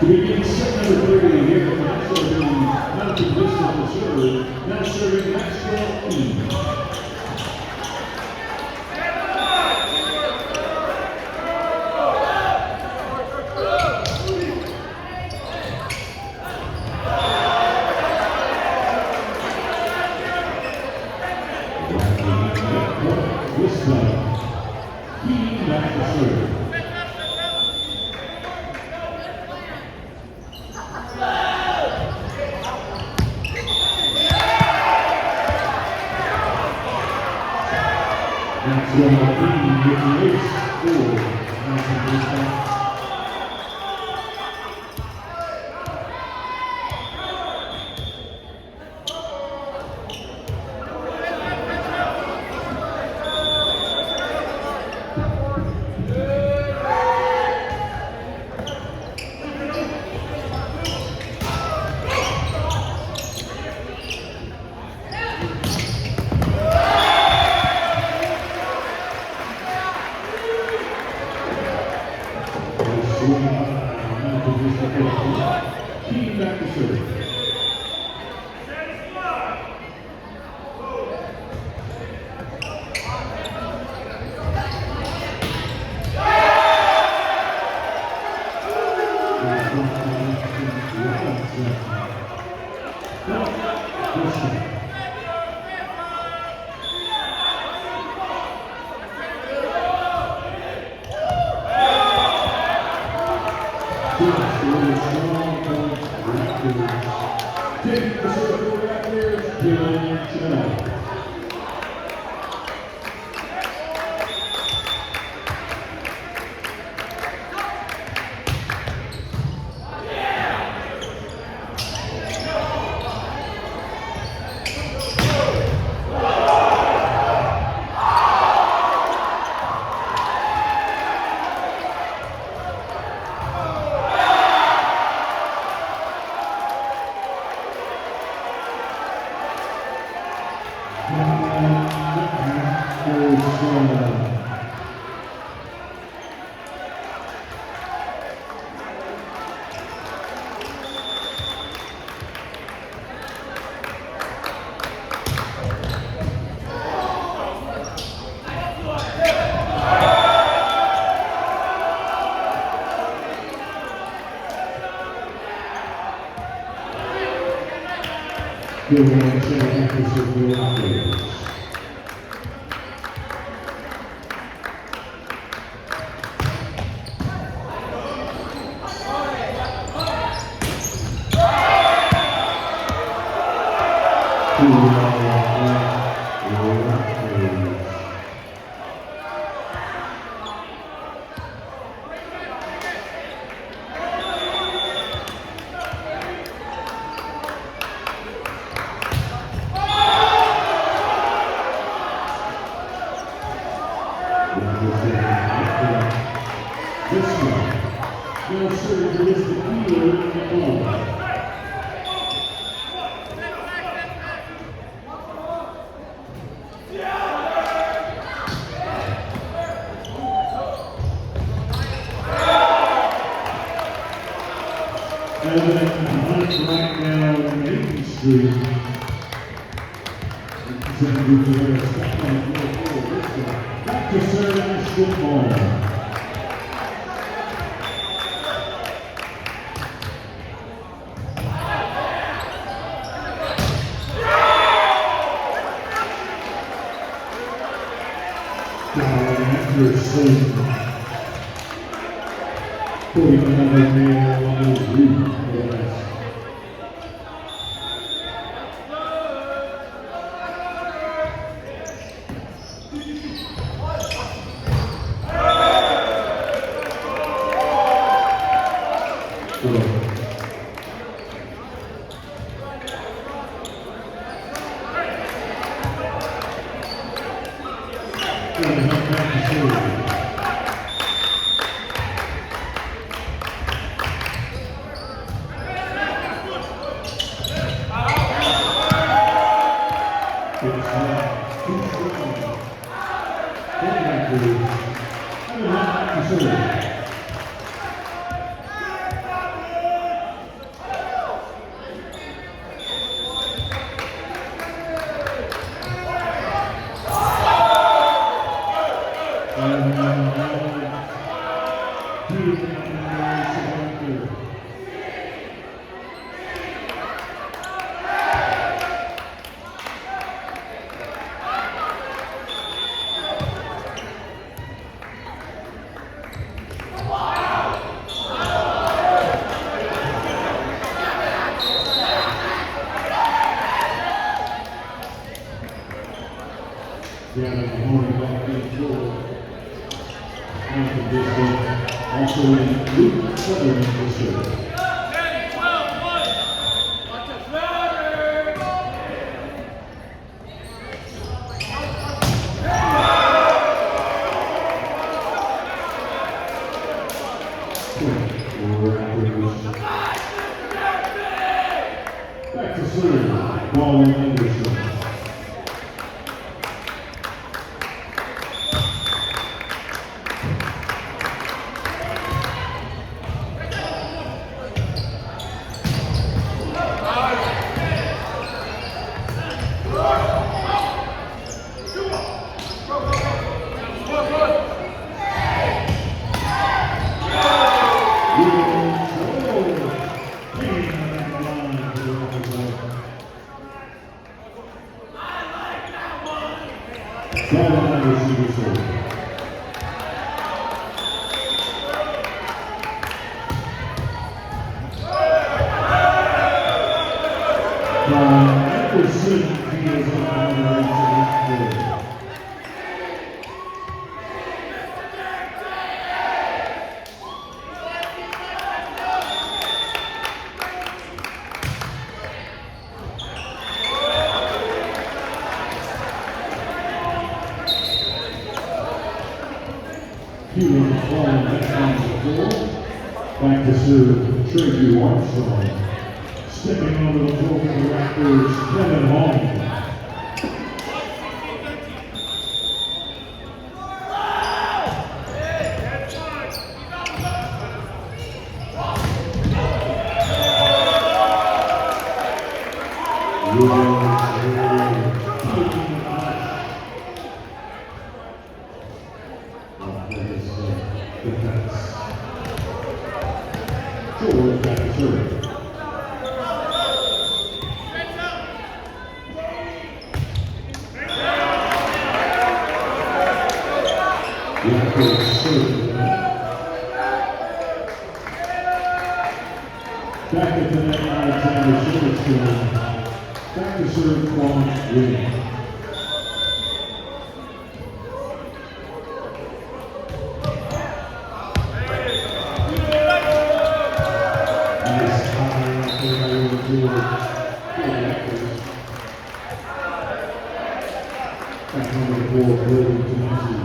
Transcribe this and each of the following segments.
To begin set number 30 here at the National Building, mounted position to serve, now serving Maxwell E. This time, he back to serve. Maxwell E with the ace for National Baseball. Team back to serve. Take the circle Raptors, Dylan Chanel. Good morning, Championship of the Raptors. This one, now serving is the fielder at one. And then right now on Main Street. Back to serve Ashton Ball. After Satan, 45 man on his route for the rest. Gavin Mahoney back in full. Also in Luke Southern in the shirt. Back to serve, ball in Anderson. Back to serve, Trey Armstrong. Stepping onto the floor for the Raptors, Kevin Long. Back to serve. Back at the net, Alexander Silverstone. Back to serve, Quan Williams. Back number 4, William Tomasi.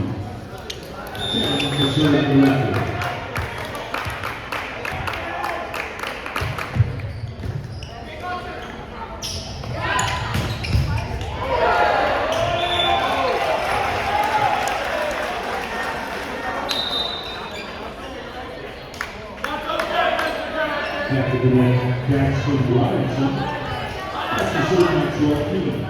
To serve the Raptors. Back to the net, Jackson Robinson. Back to serve Maxwell King.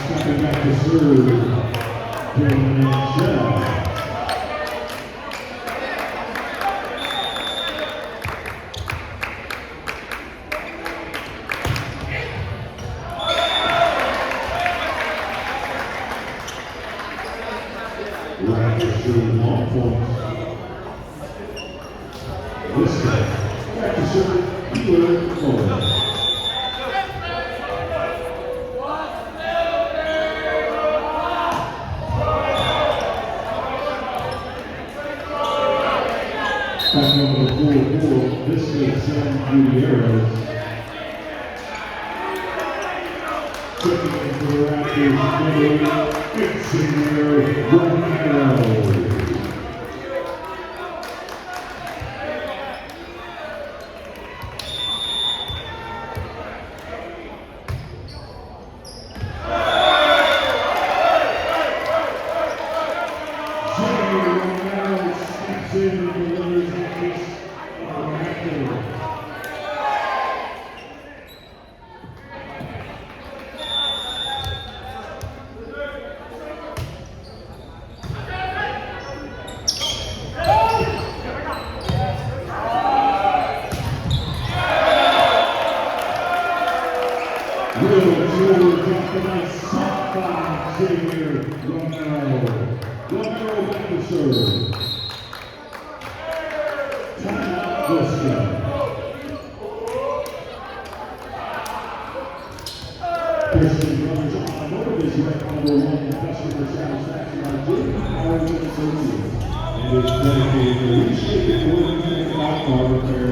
Stepping back to serve, Dylan Shell. Raptors shooting long points. This time, back to serve, Keeler Flores. Back number 4, this is Sam Gutierrez. Checking in for the Raptors, it's in there, Romero. Xavier Romero. Romero back to serve. Timeout, Costa. Christian Brothers Automotive is ranked number one in customer satisfaction on J.D. Power Associates and is dedicated to reshaping work auto repair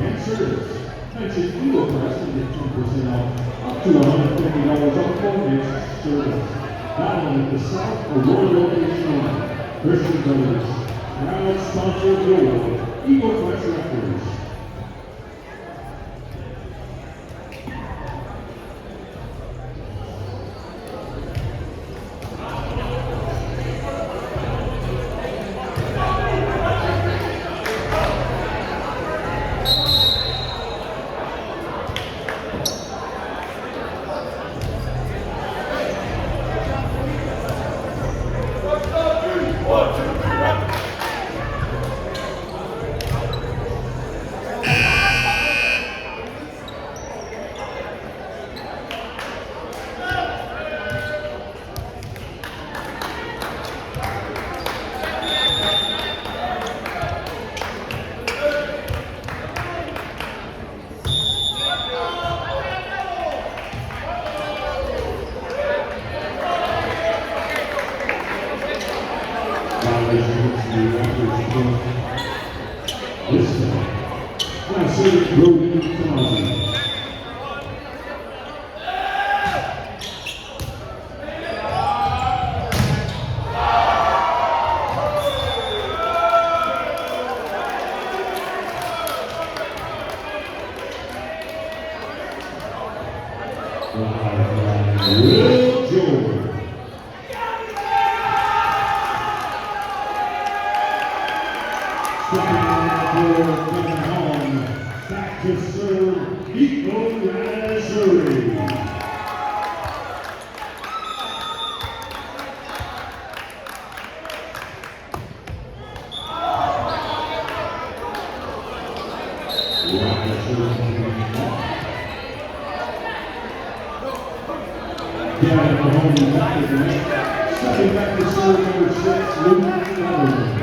and service. Mention Eagle Press and get 10% off up to $150 off for next service. Battling at the South Aurora location, Christian Brothers, proud sponsor of your Eagle Press Records. Stepping back to serve number 6, Luke Allen.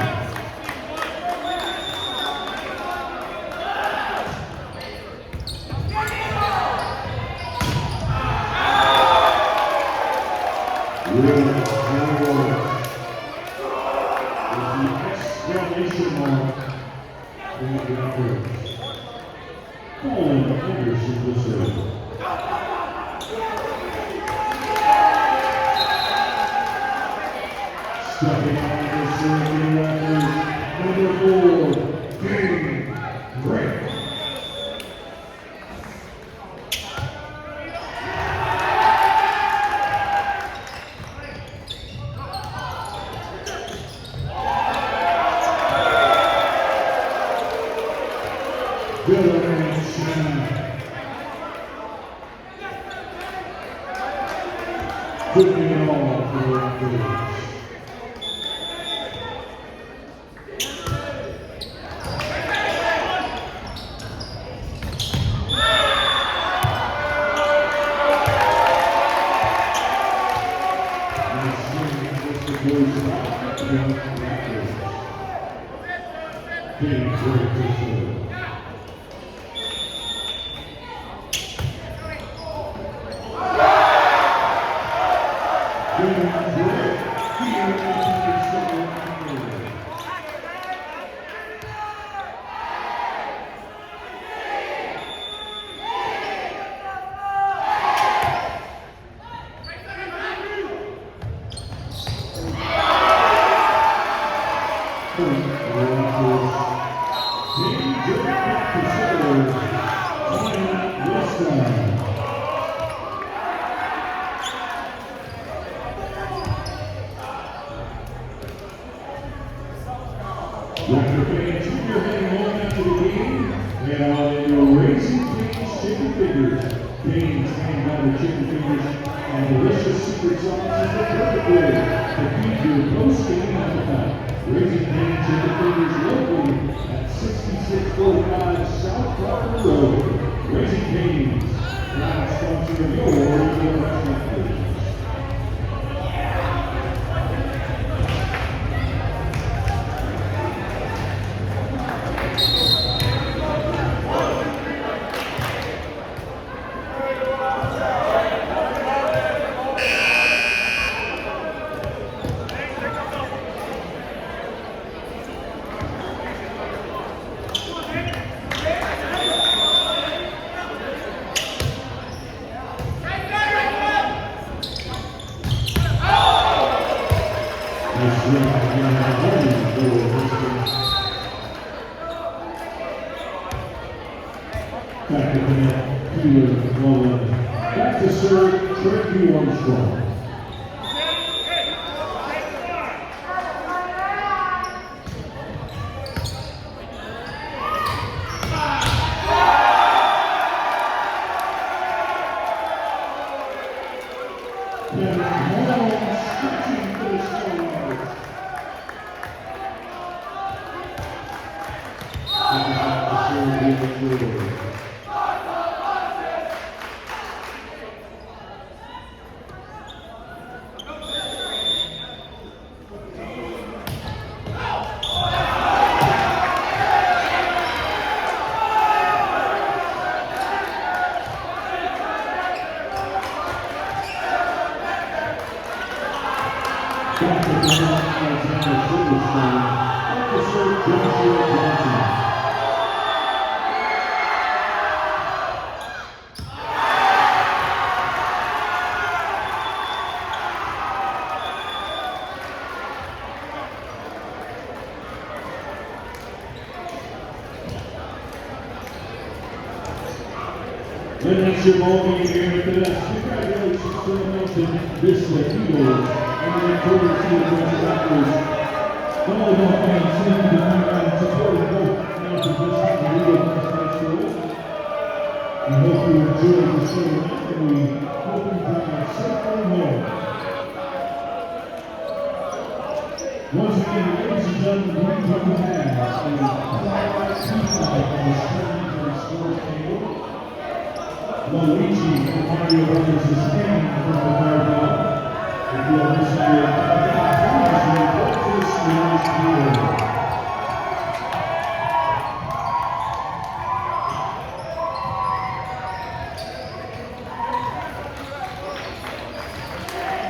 Nice swing again at home for Winston. Back to the net, Peter Mullen. Back to serve, Tracy Armstrong. Then that's your ball game here at the desk. Congratulations to the Milton Biscuit Eagles and the Dakota City Raptors. Volleyball fans seem to be coming out and supporting both Milton Biscuit and the Eagles in high school. We hope you enjoyed the show tonight, and we hope you drive safely home. Once again, ladies and gentlemen, we come to have a quiet P5 on the screen for the score table. Luigi from Mario Brothers is standing from the barbell. If you are missing your please report this to